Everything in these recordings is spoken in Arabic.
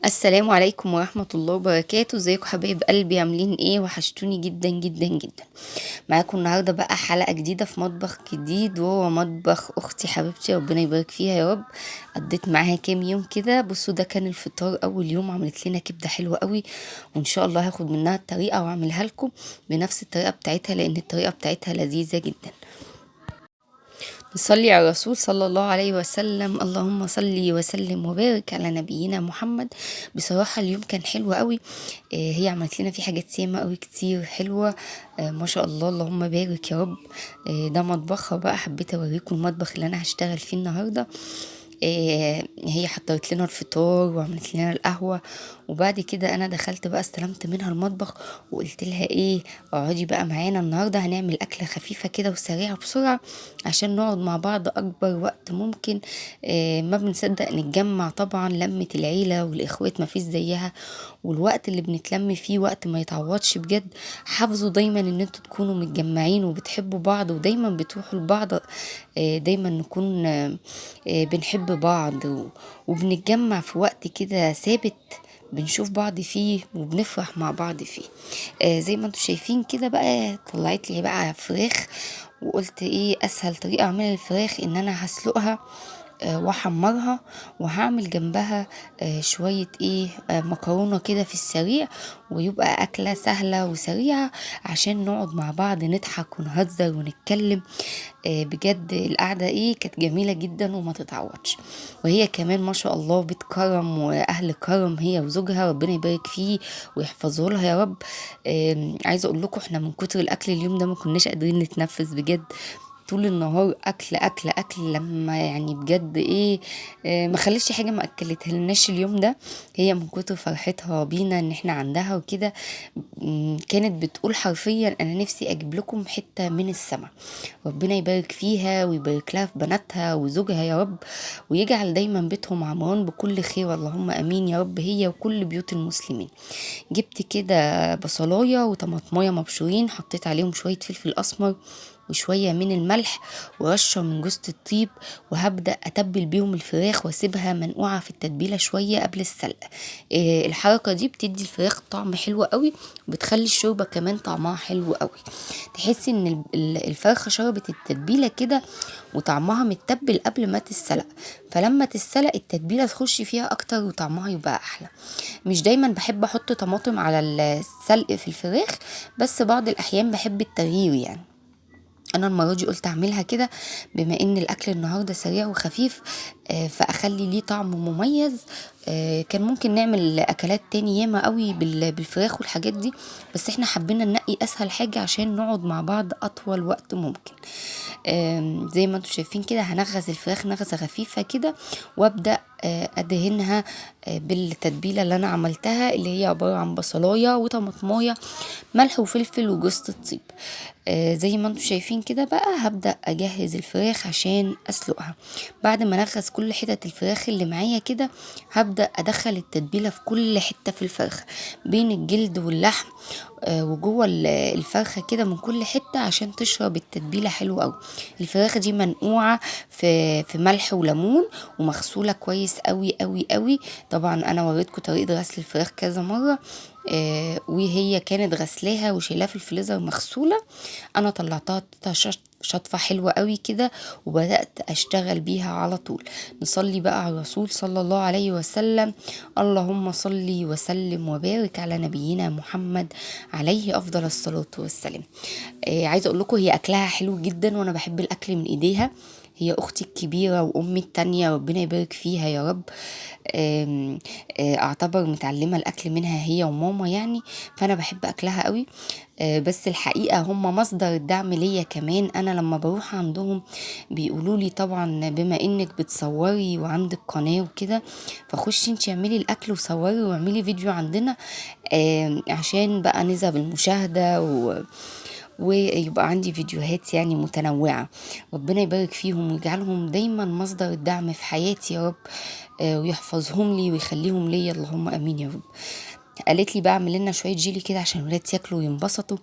السلام عليكم ورحمة الله وبركاته، ازيكم حبايب قلبي عاملين ايه؟ وحشتوني جدا جدا جدا. معاكم النهارده بقى حلقة جديدة في مطبخ جديد، وهو مطبخ اختي حبيبتي ربنا يبارك فيها يا رب. قضيت معاها كام يوم كده. بصوا ده كان الفطار اول يوم، عملت لنا كبدة حلوة قوي، وان شاء الله هاخد منها الطريقة واعملها لكم بنفس الطريقة بتاعتها، لان الطريقة بتاعتها لذيذة جدا. نصلي على الرسول صلى الله عليه وسلم. اللهم صلي وسلم وبارك على نبينا محمد. بصراحة اليوم كان حلو قوي. هي عملت لنا فيه حاجات ياما قوي كتير حلوة. ما شاء الله اللهم بارك يا رب. ده مطبخها بقى، حبيت اوريكم المطبخ اللي انا هشتغل فيه النهارده. هي حضرت لنا الفطار وعملت لنا القهوة، وبعد كده انا دخلت بقى استلمت منها المطبخ، وقلت لها ايه، اقعدي بقى معانا النهارده هنعمل اكلة خفيفة كده وسريعة بسرعة عشان نقعد مع بعض اكبر وقت ممكن. ما بنصدق نتجمع طبعا، لمة العيلة والاخوات ما فيش زيها، والوقت اللي بنتلم فيه وقت ما يتعوضش بجد. حافظوا دايما ان انتوا تكونوا متجمعين وبتحبوا بعض ودايما بتروحوا لبعض. دايما نكون بنحب بعض وبنتجمع في وقت كده ثابت، بنشوف بعض فيه وبنفرح مع بعض فيه. زي ما انتوا شايفين كده بقى، طلعت لي بقى فراخ، وقلت ايه اسهل طريقة اعملها الفراخ ان انا هسلقها واحمرها، وهعمل جنبها شوية ايه مكرونة كده في السريع، ويبقى اكلة سهلة وسريعة عشان نقعد مع بعض نضحك ونهزر ونتكلم. بجد القعدة ايه كانت جميلة جدا وما تتعوضش. وهي كمان ما شاء الله بتكرم واهل كرم، هي وزوجها ربنا يبارك فيه ويحفظه لها يا رب. عايزه اقول لكم احنا من كتر الاكل اليوم ده ما كناش قادرين نتنفس بجد. طول النهار اكل اكل اكل، لما يعني بجد ايه ما خليش حاجه ما اكلتها لناش اليوم ده. هي من كتر فرحتها بينا ان احنا عندها وكده، كانت بتقول حرفيا انا نفسي اجيب لكم حته من السما. ربنا يبارك فيها ويبارك لها في بناتها وزوجها يا رب، ويجعل دايما بيتهم عمران بكل خير، اللهم امين يا رب، هي وكل بيوت المسلمين. جبت كده بصلايه وطماطمايه مبشورين، حطيت عليهم شويه فلفل اسمر وشوية من الملح ورشة من جوز الطيب، وهبدأ أتبل بيهم الفراخ واسيبها منقوعة في التتبيلة شوية قبل السلق. الحركة دي بتدي الفراخ طعم حلو قوي، وبتخلي الشوربة كمان طعمها حلو قوي. تحسي ان الفرخة شربت التتبيلة كده وطعمها متبل قبل ما تتسلق، فلما تتسلق التتبيلة تخش فيها اكتر وطعمها يبقى احلى. مش دايما بحب احط طماطم على السلق في الفراخ، بس بعض الاحيان بحب التغيير يعني. انا المره دي قلت اعملها كده بما ان الاكل النهارده سريع وخفيف، فاخلي ليه طعم مميز. كان ممكن نعمل اكلات تاني ياما قوي بالفراخ والحاجات دي، بس احنا حبينا ننقي اسهل حاجه عشان نقعد مع بعض اطول وقت ممكن. زي ما انتم شايفين كده هنغز الفراخ نغزه خفيفه كده، وابدا ادهنها بالتتبيله اللي انا عملتها، اللي هي عباره عن بصلايه وطماطمايه، ملح وفلفل وجوز الطيب. زي ما انتم شايفين كده بقى هبدأ اجهز الفراخ عشان اسلقها. بعد ما انغز كل حتت الفراخ اللي معايا كده، هبدأ ادخل التتبيلة في كل حتة في الفرخة، بين الجلد واللحم وجوه الفرخة كده من كل حتة عشان تشرب التتبيلة حلو قوي. الفراخ دي منقوعة في ملح وليمون ومغسولة كويس قوي قوي قوي. طبعا انا وريتكم طريقة غسل الفراخ كذا مرة، وهي كانت غسلاها وشيلاها في الفريزر مغسولة. انا طلعتها شطفة حلوة قوي كده، وبدأت اشتغل بيها على طول. نصلي بقى على الرسول صلى الله عليه وسلم. اللهم صلي وسلم وبارك على نبينا محمد عليه افضل الصلاة والسلام. عايزة اقول لكم هي اكلها حلو جدا، وانا بحب الاكل من ايديها. هي اختي الكبيرة وامي التانية ربنا يبارك فيها يا رب. آم، اعتبر متعلمة الاكل منها هي وماما يعني، فانا بحب اكلها قوي. بس الحقيقة هم مصدر الدعم ليا كمان. انا لما بروح عندهم بيقولوا لي طبعا بما انك بتصوري وعندك قناة وكده، فخشي انتي اعملي الاكل وصوري واعملي فيديو عندنا، عشان بقى نسب المشاهدة ويبقى عندي فيديوهات يعني متنوعة. ربنا يبارك فيهم ويجعلهم دايما مصدر الدعم في حياتي يا رب، ويحفظهم لي ويخليهم لي، اللهم امين يا رب. قالت لي بقى اعمل لنا شويه جيلي كده عشان الولاد ياكلوا وينبسطوا.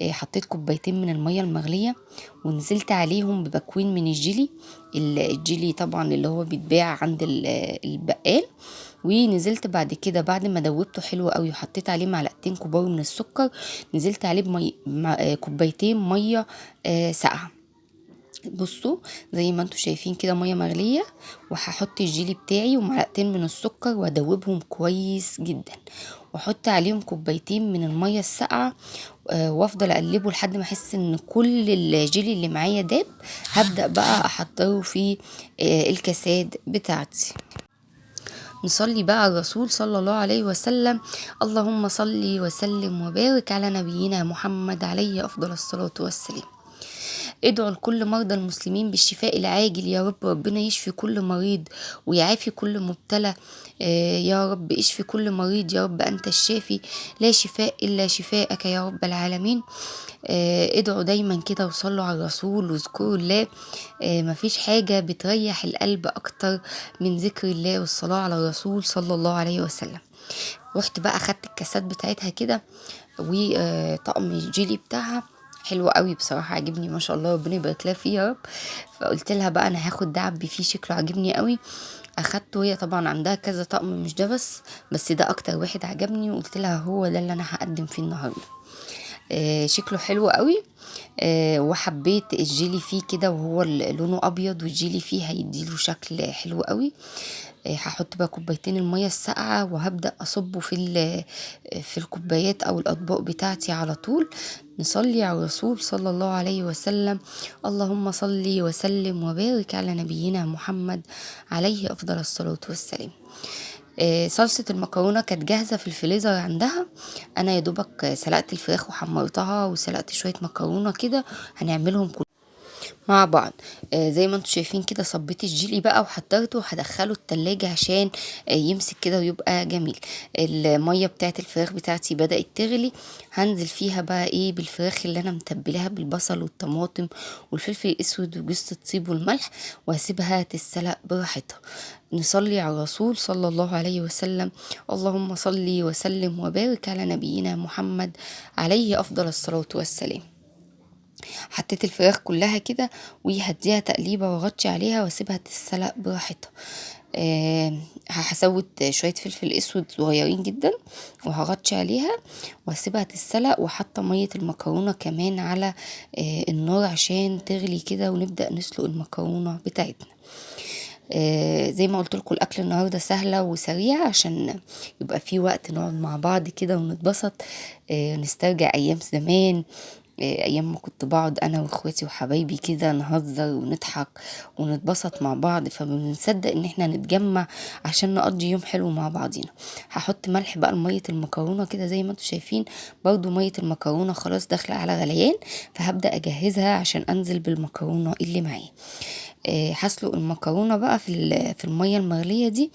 حطيت كوبايتين من الميه المغليه ونزلت عليهم ببكوين من الجيلي. الجيلي طبعا اللي هو بيتباع عند البقال. ونزلت بعد كده بعد ما دوبته حلو قوي وحطيت عليه معلقتين كبار من السكر، نزلت عليه كوبايتين ميه ساقعه. بصوا زي ما انتوا شايفين كده ميه مغليه، وهحط الجيلي بتاعي ومعلقتين من السكر وادوبهم كويس جدا، واحط عليهم كوبايتين من الميه الساقعه. وافضل اقلبه لحد ما احس ان كل الجيلي اللي معايا داب. هبدا بقى احضره في الكاسات بتاعتي. نصلي بقى على الرسول صلى الله عليه وسلم. اللهم صل وسلم وبارك على نبينا محمد عليه افضل الصلاه والسلام. ادعوا لكل مرضى المسلمين بالشفاء العاجل يا رب. ربنا يشفي كل مريض ويعافي كل مبتلى. يا رب اشفي كل مريض يا رب، أنت الشافي لا شفاء إلا شفاءك يا رب العالمين. ادعوا دايما كده وصلوا على الرسول واذكروا الله. مفيش حاجة بتريح القلب أكتر من ذكر الله والصلاة على الرسول صلى الله عليه وسلم. رحت بقى أخدت الكاسات بتاعتها كده وطقم الجيلي بتاعها حلو قوي بصراحه، عجبني ما شاء الله، ربنا يبارك لها فيه يا رب. فقلت لها بقى انا هاخد ده عبي فيه، شكله عجبني قوي. اخدته، هي طبعا عندها كذا طقم مش ده بس ده اكتر واحد عجبني، وقلت لها هو ده اللي انا هقدم فيه النهارده. شكله حلو قوي. وحبيت الجيلي فيه كده وهو لونه ابيض، والجيلي فيه هيديله شكل حلو قوي. هحط بقى كوبايتين الميه الساقعه وهبدا اصبه في الكوبايات او الاطباق بتاعتي على طول. نصلي على الرسول صلى الله عليه وسلم. اللهم صل وسلم وبارك على نبينا محمد عليه افضل الصلاه والسلام. صلصة المكرونة كانت جاهزة في الفريزر عندها. انا يا دوبك سلقت الفراخ وحمرتها وسلقت شوية مكرونة كده هنعملهم مع بعض. زي ما انتوا شايفين كده صبيت الجيلي بقى وحضرته وهدخله التلاجة عشان يمسك كده ويبقى جميل. المية بتاعت الفراخ بتاعتي بدأت تغلي، هنزل فيها بقى ايه بالفراخ اللي انا متبلاها بالبصل والطماطم والفلفل الاسود وجوز الطيب والملح، وهسيبها تتسلق براحتها. نصلي على الرسول صلى الله عليه وسلم. اللهم صل وسلم وبارك على نبينا محمد عليه افضل الصلاة والسلام. حطيت الفراخ كلها كده وهديها تقليبه واغطي عليها واسيبها تتسلق براحتها. هسوت شويه فلفل اسود صغيرين جدا وهغطي عليها واسيبها تتسلق، وحاطه ميه المكرونه كمان على النار عشان تغلي كده ونبدا نسلق المكرونه بتاعتنا. زي ما قلت لكم الاكل النهارده سهله وسريعه عشان يبقى في وقت نقعد مع بعض كده ونتبسط. نسترجع ايام زمان، ايام ما كنت بقعد انا واخواتي وحبايبي كده نهزر ونضحك ونتبسط مع بعض، فبنصدق ان احنا نتجمع عشان نقضي يوم حلو مع بعضينا. هحط ملح بقى لميه المكرونه كده زي ما انتوا شايفين، برضو ميه المكرونه خلاص داخله على غليان، فهبدا اجهزها عشان انزل بالمكرونه اللي معايا. هسلق المكرونه بقى في الميه المغليه دي،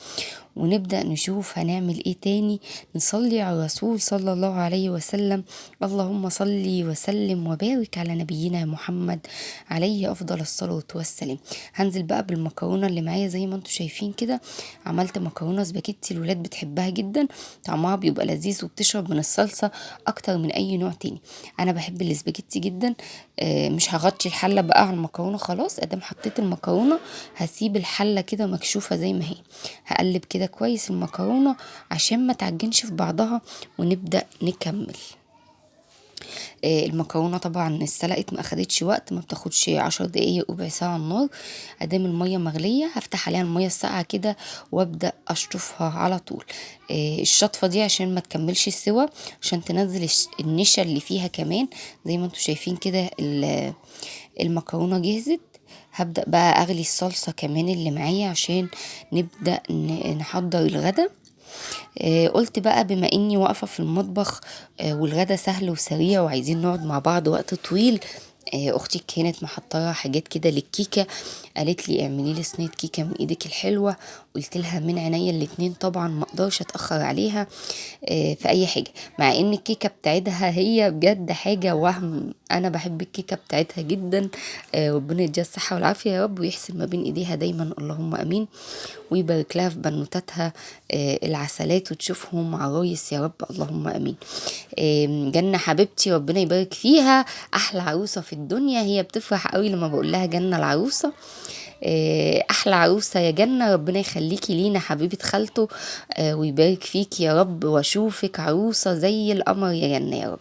ونبدأ نشوف هنعمل ايه تاني. نصلي على الرسول صلى الله عليه وسلم. اللهم صل وسلم وبارك على نبينا محمد عليه افضل الصلاة والسلام. هنزل بقى بالمكرونة اللي معايا زي ما انتوا شايفين كده. عملت مكرونة سباكيتي، الولاد بتحبها جدا، طعمها بيبقى لذيذ وبتشرب من الصلصة اكتر من اي نوع تاني. انا بحب السباكيتي جدا. مش هغطي الحلة بقى على المكرونة، خلاص ادام حطيت المكرونة هسيب الحلة كده مكشوفة زي ما هي. هقلب كده كويس المكرونة عشان ما تعجنش في بعضها ونبدأ نكمل. المكرونة طبعا اتسلقت ما اخدتش وقت، ما بتاخدش 10 دقايق ربع ساعة على النار. ادام المية مغلية هفتح عليها المية الساقعة كده وابدأ اشطفها على طول. الشطفة دي عشان ما تكملش السوا، عشان تنزل النشا اللي فيها كمان. زي ما انتوا شايفين كده المكرونة جهزت. هبدأ بقى اغلي الصلصة كمان اللي معايا عشان نبدأ نحضر الغدا. قلت بقى بما اني واقفة في المطبخ والغدا سهل وسريع وعايزين نقعد مع بعض وقت طويل، اختي كانت محضره حاجات كده للكيكه، قالت لي اعملي لي صينيه كيكه من ايدك الحلوه. قلت لها من عينيا الاتنين طبعا، ما اقدرش اتاخر عليها في اي حاجه، مع ان الكيكه بتاعتها هي بجد حاجه وهم. انا بحب الكيكه بتاعتها جدا. ربنا يديها الصحه والعافيه يا رب، ويحسن ما بين ايديها دايما اللهم امين، ويبارك لها في بنوتاتها العسلات، وتشوفهم عرايس يا رب اللهم امين. جنة حبيبتي ربنا يبارك فيها، احلى عروسه في الدنيا، هي بتفرح قوي لما بقول لها جنة العروسه. احلى عروسه يا جنة، ربنا يخليكي لينا حبيبه خالته، ويبارك فيكي يا رب، واشوفك عروسه زي القمر يا جنة يا رب.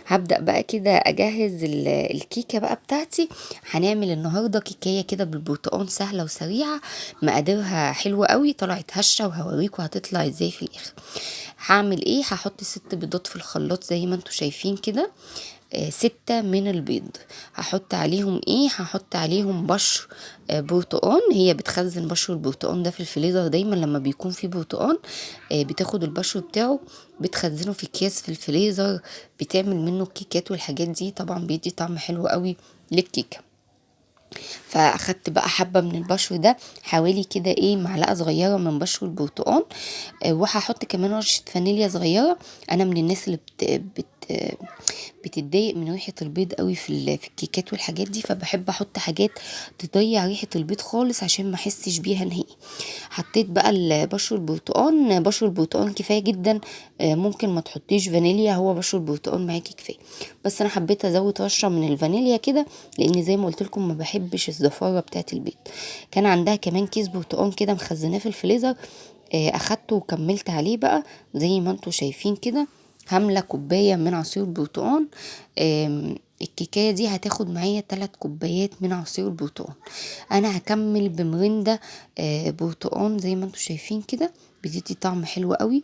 هبدأ بقى كده اجهز الكيكة بقى بتاعتي. هنعمل النهاردة كيكية كده بالبرتقال سهلة وسريعة، مقاديرها حلوة قوي، طلعت هشة وهوريكم هتطلع ازاي في الاخر. هعمل ايه؟ هحط 6 بيضات في الخلاط زي ما انتوا شايفين كده، 6 من البيض. هحط عليهم ايه؟ هحط عليهم بشر برتقان. هي بتخزن بشر البرتقان ده في الفريزر دايما، لما بيكون في برتقان بتاخد البشر بتاعه، بتخزنه في اكياس في الفريزر، بتعمل منه الكيكات والحاجات دي، طبعا بيدي طعم حلو قوي للكيكه. فاخدت بقى حبه من البشر ده، حوالي كده ايه معلقه صغيره من بشر البرتقال. وهحط كمان رشه فانيليا صغيره. انا من الناس اللي بتتضايق من ريحه البيض قوي في الكيكات والحاجات دي، فبحب احط حاجات تضيع ريحه البيض خالص عشان ما احسش بيها نهائي. حطيت بقى بشر البرتقال، بشر البرتقال كفايه جدا، ممكن ما تحطيش فانيليا، هو بشر البرتقال معاكي كفايه. بس انا حبيت ازود رشه من الفانيليا كده، لان زي ما قلت لكم ما بحبش الزفاره بتاعه البيض. كان عندها كمان كيس برتقال كده مخزناه في الفريزر، اخدته وكملت عليه بقى زي ما انتوا شايفين كده. هاملة كوباية من عصير البرتقال. الكيكاية دي هتاخد معايا 3 كوبايات من عصير البرتقال. انا هكمل بمرندة برتقال زي ما انتوا شايفين كده، بتدي طعم حلو قوي،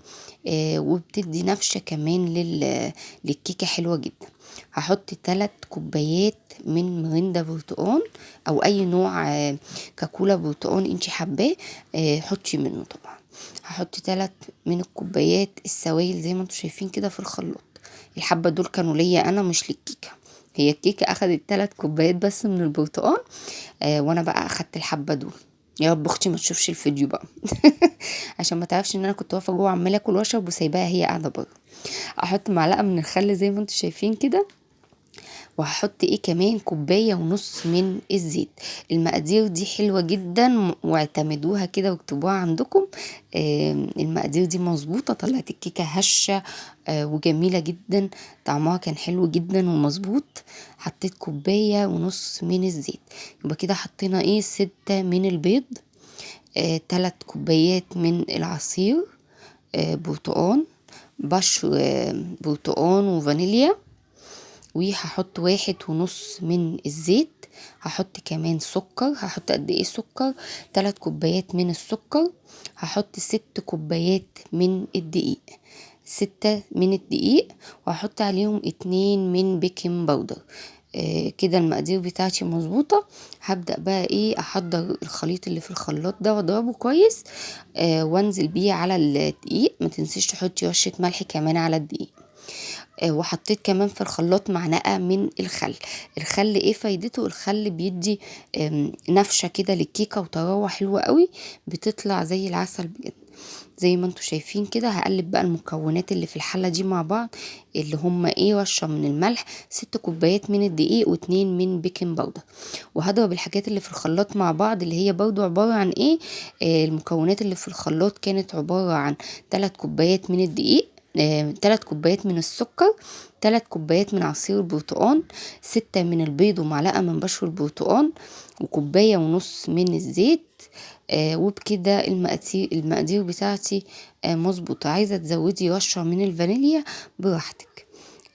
وبتدي نفشة كمان للكيكة حلوة جدا. هحط 3 كوبايات من مرندة برتقال، او اي نوع كاكولا برتقال انتي حباه، حطي منه طبعا. هحط 3 من الكوبايات السوائل زي ما انتوا شايفين كده في الخلاط. الحبة دول كانوا ليا انا مش للكيكة، هي الكيكة اخدت 3 كوبايات بس من البرتقال، وانا بقى اخدت الحبة دول. يا رب اختي ما تشوفش الفيديو بقى عشان ما تعرفش ان انا كنت واقفه جوه عماله اكل واشرب وسايباها هي قاعده بره. احط معلقه من الخل زي ما انتوا شايفين كده، وهحط ايه كمان 1.5 كوباية من الزيت. المقادير دي حلوة جدا، واعتمدوها كده واكتبوها عندكم. المقادير دي مظبوطة، طلعت الكيكة هشة وجميلة جدا، طعمها كان حلو جدا ومظبوط. حطيت 1.5 كوباية من الزيت، يبقى كده حطينا ايه 6 من البيض، 3 كوبايات من العصير برتقان، بشر برتقان وفانيليا، وهحط 1.5 من الزيت. هحط كمان سكر، هحط قد ايه سكر؟ 3 كوبايات من السكر. هحط 6 كوبايات من الدقيق، 6 من الدقيق، وهحط عليهم 2 من بيكنج باودر. كده المقادير بتاعتي مظبوطة. هبدأ بقى ايه احضر الخليط اللي في الخلاط ده واضربه كويس، وانزل بيه على الدقيق. ما تنسيش تحطي رشة ملح كمان على الدقيق. وحطيت كمان في الخلاط معلقه من الخل. الخل ايه فايدته؟ الخل بيدي نفشه كده للكيكه وطراوه حلوه قوي، بتطلع زي العسل بجد. زي ما انتوا شايفين كده هقلب بقى المكونات اللي في الحله دي مع بعض، اللي هم ايه رشه من الملح، 6 كوبايات من الدقيق، و2 من بيكنج باودر. وهضرب الحاجات اللي في الخلاط مع بعض، اللي هي برضو عباره عن ايه، المكونات اللي في الخلاط كانت عباره عن 3 كوبايات من الدقيق، 3 كوبايات من السكر، 3 كوبايات من عصير البرتقال، 6 من البيض، ومعلقه من بشر البرتقال، وكوبايه ونص من الزيت. وبكده المقادير بتاعتي مظبوطه. عايزه تزودي رشه من الفانيليا براحتك.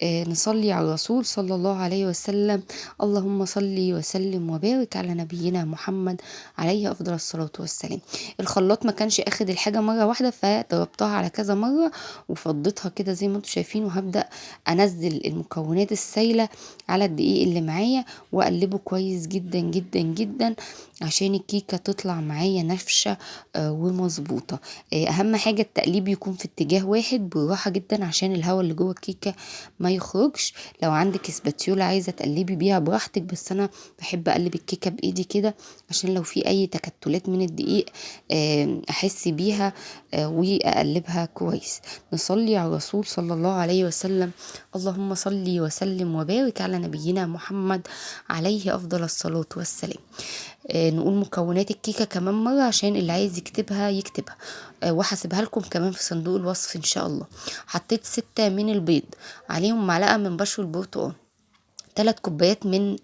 نصلي على الرسول صلى الله عليه وسلم. اللهم صلي وسلم وبارك على نبينا محمد عليه افضل الصلاة والسلام. الخلاط ما كانش اخد الحاجة مرة واحدة، فضربتها على كذا مرة وفضيتها كده زي ما انتم شايفين، وهبدأ انزل المكونات السايلة على الدقيق اللي معايا واقلبه كويس جدا جدا جدا، عشان الكيكة تطلع معايا نافشة ومظبوطة. اهم حاجة التقليب يكون في اتجاه واحد بالراحة جدا، عشان الهواء اللي جوه الكيكة ما ما يخرجش. لو عندك اسباتيولا عايزه تقلبي بيها براحتك، بس انا بحب اقلب الكيكه بايدي كده عشان لو في اي تكتلات من الدقيق احس بيها واقلبها كويس. نصلي على الرسول صلى الله عليه وسلم. اللهم صل وسلم وبارك على نبينا محمد عليه افضل الصلاة والسلام. نقول مكونات الكيكة كمان مرة عشان اللي عايز يكتبها يكتبها، وهسيبها لكم كمان في صندوق الوصف ان شاء الله. حطيت 6 من البيض، عليهم معلقة من بشر البرتقال، 3 كوبايات من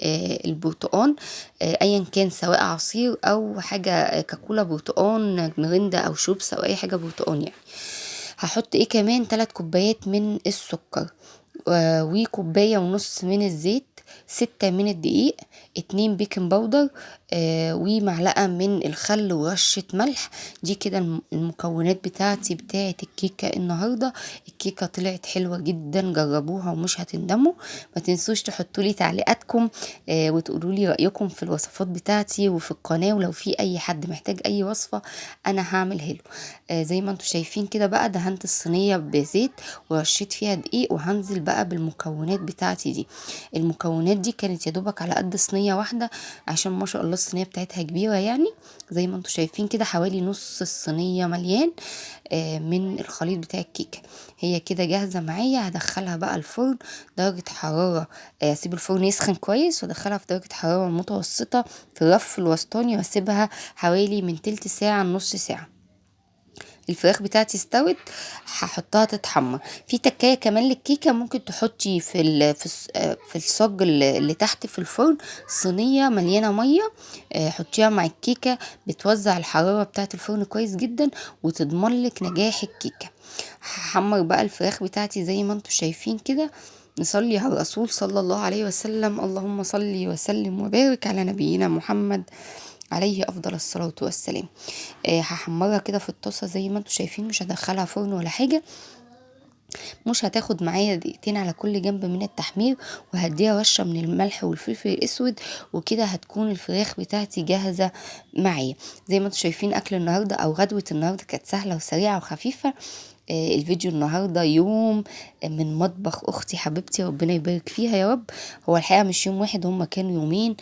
البرتقان، ايا كان سواء عصير او حاجة كاكولا برتقان مرندة او شوبس او اي حاجة برتقان يعني. هحط ايه كمان 3 كوبايات من السكر، وكوباية ونص من الزيت، 6 من الدقيق، 2 بيكنج باودر، ومعلقة من الخل ورشة ملح. دي كده المكونات بتاعتي بتاعت الكيكة النهاردة. الكيكة طلعت حلوة جدا، جربوها ومش هتندموا. ما تنسوش تحطوا لي تعليقاتكم وتقولوا لي رأيكم في الوصفات بتاعتي وفي القناة، ولو في اي حد محتاج اي وصفة انا هعملها له. زي ما انتم شايفين كده بقى، دهنت الصينية بزيت ورشيت فيها دقيق، وهنزل بقى بالمكونات بتاعتي دي. المكونات دي كانت يا دوبك على قد صينية واحدة، عشان ما شاء الله الصينية بتاعتها كبيرة يعني. زي ما انتم شايفين كده حوالي نص الصينية مليان من الخليط بتاع الكيكة. هي كده جاهزة معايا. هدخلها بقى الفرن درجة حرارة، اسيب الفرن يسخن كويس وادخلها في درجة حرارة متوسطة في الرف الوسطاني، واسيبها حوالي من تلت ساعة لنص ساعة. الفراخ بتاعتي استوت، هحطها تتحمر. في تكايه كمان للكيكه، ممكن تحطي في الصاج اللي تحت في الفرن صينيه مليانه ميه، حطيها مع الكيكه، بتوزع الحراره بتاعت الفرن كويس جدا وتضمن لك نجاح الكيكه. هحمر بقى الفراخ بتاعتي زي ما انتم شايفين كده. نصلي على الرسول صلى الله عليه وسلم. اللهم صل وسلم وبارك على نبينا محمد عليه افضل الصلاة والسلام. هحمرها كده في الطاسة زي ما انتم شايفين، مش هدخلها فرن ولا حاجة، مش هتاخد معايا دقيقتين على كل جنب من التحمير، وهديها رشة من الملح والفلفل الاسود، وكده هتكون الفراخ بتاعتي جاهزة معايا. زي ما انتم شايفين اكل النهاردة او غدوة النهاردة كانت سهلة وسريعة وخفيفة. الفيديو النهاردة يوم من مطبخ اختي حبيبتي، ربنا يبارك فيها يا رب. هو الحقيقة مش يوم واحد، هما كانوا يومين.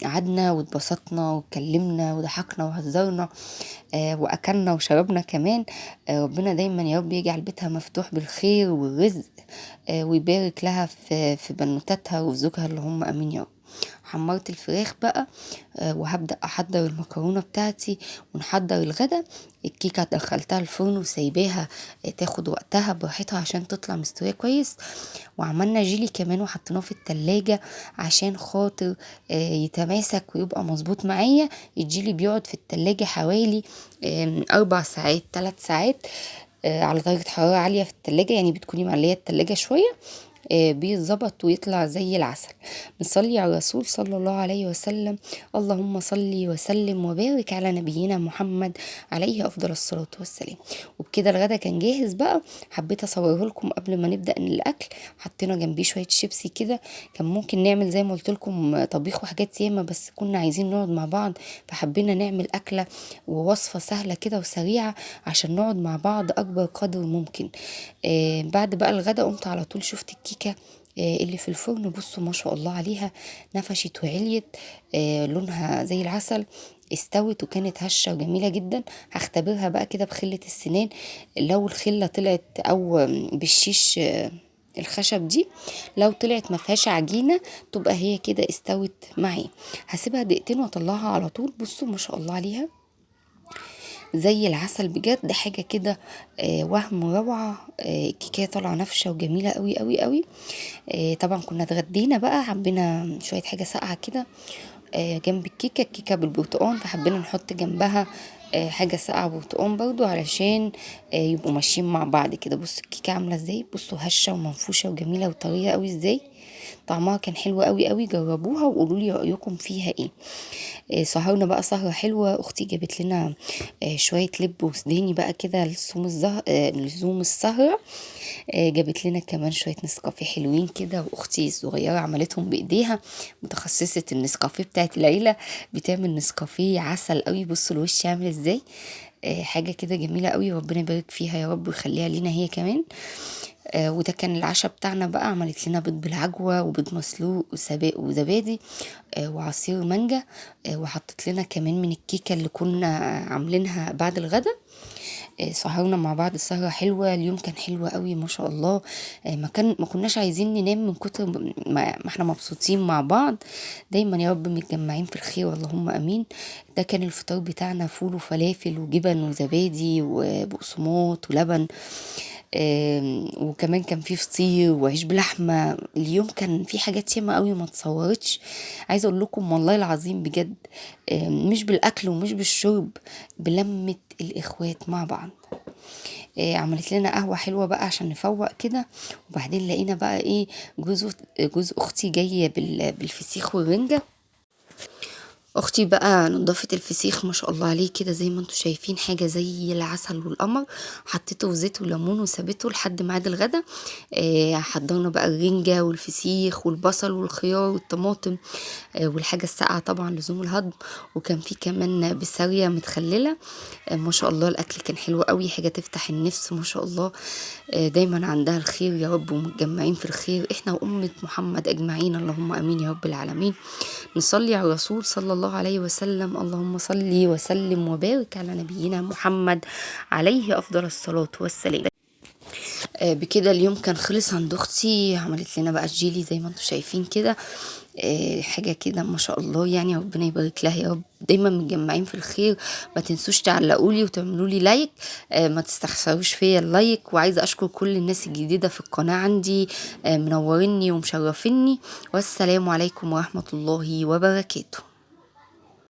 قعدنا واتبسطنا واتكلمنا وضحكنا وهزرنا واكلنا وشربنا كمان. ربنا دايما يا رب يجعل بيتها مفتوح بالخير والرزق، ويبارك لها في بنوتاتها وفي زوجها اللي هم امين يا رب. حمرت الفراخ بقى، وهبدأ احضر المكرونة بتاعتي ونحضر الغدا. الكيكة دخلتها الفرن وسايباها تاخد وقتها براحتها عشان تطلع مستوية كويس. وعملنا جيلي كمان وحطيناه في التلاجة عشان خاطر يتماسك ويبقى مظبوط معايا. الجيلي بيقعد في التلاجة حوالي 4 ساعات 3 ساعات على درجة حرارة عالية في التلاجة، يعني بتكوني معلية التلاجة شوية بيتظبط ويطلع زي العسل. نصلي على الرسول صلى الله عليه وسلم. اللهم صل وسلم وبارك على نبينا محمد عليه افضل الصلاة والسلام. وبكده الغدا كان جاهز بقى. حبيت اصوره لكم قبل ما نبدأ الاكل. حطينا جنبيه شوية شيبسي كده. كان ممكن نعمل زي ما قلت لكم طبيخ وحاجات ياما، بس كنا عايزين نقعد مع بعض، فحبينا نعمل اكلة ووصفة سهلة كده وسريعة عشان نقعد مع بعض اكبر قدر ممكن. بعد بقى الغدا قمت على طول شفت الكيكة اللي في الفرن. بصوا ما شاء الله عليها، نفشت وعليت، لونها زي العسل، استوت وكانت هشة وجميلة جدا. هختبرها بقى كده بخلة السنان، لو الخلة طلعت او بالشيش الخشب دي، لو طلعت ما فيهاش عجينة تبقى هي كده استوت معي. هسيبها دقيقتين واطلعها على طول. بصوا ما شاء الله عليها زي العسل بجد، حاجة كده وهم روعة. الكيكة طالعة نافشة وجميلة قوي قوي قوي. طبعا كنا اتغدينا بقى، حبينا شوية حاجة ساقعة كده جنب الكيكة بالبرتقال، فحبينا نحط جنبها حاجة ساقعة برتقال برضو علشان يبقوا ماشيين مع بعض كده. بصوا الكيكة عاملة ازاي، بصوا هشة ومنفوشة وجميلة وطرية قوي ازاي. طعمها كان حلو قوي قوي، جربوها وقولوا لي رأيكم فيها ايه. سهرنا بقى سهرة حلوة. اختي جابت لنا شوية لب وسوداني بقى كده لزوم السهرة. جابت لنا كمان شوية نسكافيه حلوين كده، واختي الصغيرة عملتهم بايديها، متخصصة النسكافيه بتاعت العيلة، بتعمل نسكافيه عسل قوي. بصوا الوش عامل ازاي، حاجة كده جميلة قوي. ربنا يبارك فيها يا رب ويخليها لينا هي كمان. وده كان العشا بتاعنا بقى. عملت لنا بيض بالعجوة وبيض مسلوق وزبادي وعصير مانجا، وحطت لنا كمان من الكيكة اللي كنا عاملينها بعد الغدا. سهرنا مع بعض سهرة حلوة، اليوم كان حلو قوي ما شاء الله. ما كناش عايزين ننام من كتر ما احنا مبسوطين مع بعض. دايما يا رب متجمعين في الخير اللهم امين. ده كان الفطار بتاعنا، فول وفلافل وجبن وزبادي وبقسماط ولبن. وكمان كان في فطير وعيش بلحمة. اليوم كان في حاجات ياما قوي ما تصورتش. عايزة اقول لكم والله العظيم بجد، مش بالاكل ومش بالشرب، بلمة الاخوات مع بعض. عملت لنا قهوة حلوة بقى عشان نفوق كده. وبعدين لقينا بقى ايه، جوز اختي جاية بالفسيخ والرنجة. اختي بقى نضفت الفسيخ ما شاء الله عليه كده زي ما انتوا شايفين، حاجه زي العسل والقمر. حطيته في زيت وليمون وسابته لحد ميعاد الغدا. حضرنا بقى الرنجه والفسيخ والبصل والخيار والطماطم، والحاجه الساقعه طبعا لزوم الهضم. وكان في كمان بسارية متخلله. ما شاء الله الاكل كان حلو قوي، حاجه تفتح النفس ما شاء الله. دايما عندها الخير يا رب، ومتجمعين في الخير احنا وامه محمد اجمعين اللهم امين يا رب العالمين. نصلي على الرسول صلى الله عليه وسلم. اللهم صل وسلم وبارك على نبينا محمد عليه افضل الصلاة والسلام. بكده اليوم كان خلص عند اختي. عملت لنا بقى الجيلي زي ما انتم شايفين كده. حاجة كده ما شاء الله، يعني ربنا يبارك لها يا رب. دايما متجمعين في الخير. ما تنسوش تعلقوا لي وتعملوا لي لايك، ما تستخسروش فيا اللايك. وعايزة اشكر كل الناس الجديدة في القناة عندي، منوريني ومشرفيني. والسلام عليكم ورحمة الله وبركاته.